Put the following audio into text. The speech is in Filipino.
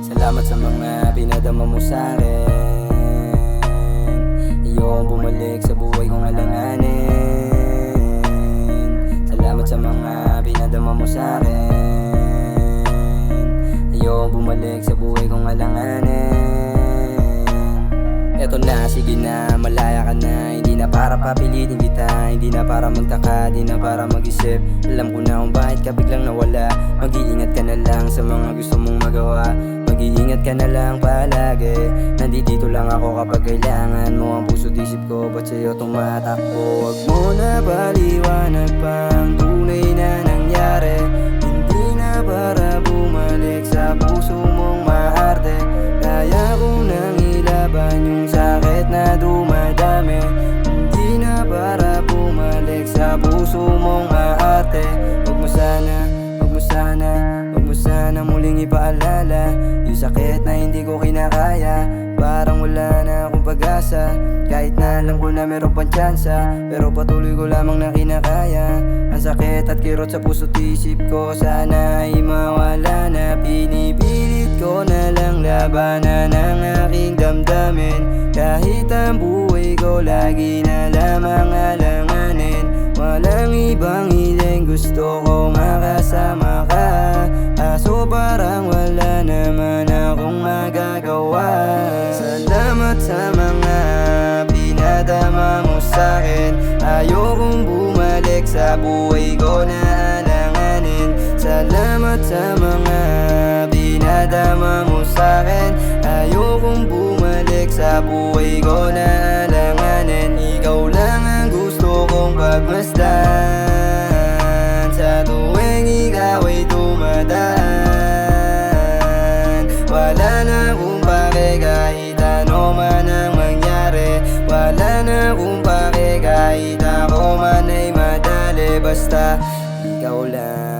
Salamat sa mga pinadama mo sa'kin. Ayokong bumalik sa buhay kong alanganin. Salamat sa mga pinadama mo sa'kin. Ayokong bumalik sa buhay kong alanganin. Eto na, sige na, malaya ka na. Hindi na para papilitin kita, hindi na para magtaka, hindi na para mag-isip. Alam ko na kung bakit ka biglang nawala. Mag-iingat ka na lang sa mga gusto mong magawa. Mag-iingat ka na lang palagi. Nandito lang ako kapag kailangan mo. Ang puso't isip ko, ba't sa'yo tumatakbo? Huwag mo na paliwanag pang tunay na nangyari. Hindi na para bumalik sa puso mong maarte. Kaya ko nang ilaban yung sakit na dumadami. Hindi na para bumalik sa puso mong maarte. Huwag mo sana muling ipaalala yung sakit na hindi ko kinakaya. Parang wala na akong pag-asa, kahit na alam ko na meron pang tsansa. Pero patuloy ko lamang na kinakaya. Ang sakit at kirot sa puso't isip ko, sana ay mawala na. Pinipilit ko na lang labanan ang aking damdamin. Kahit ang buhay ko lagi na lamang alanganin. Walang ibang hiling, gusto ko makasama ka. Kaso parang wala naman akong magagawa. Salamat sa mga pinadama mo sa'kin. Ayokong bumalik sa buhay ko na alanganin. Salamat sa mga pinadama mo sa'kin. Ayokong bumalik sa buhay ko na alanganin. Ikaw lang ang gusto kong pagmasdan sa tuwing ikaw ay dumadaan. Wala na akong pake kahit ano man ang mangyari. Wala na akong pake kahit ako man ay madali. Basta ikaw lang.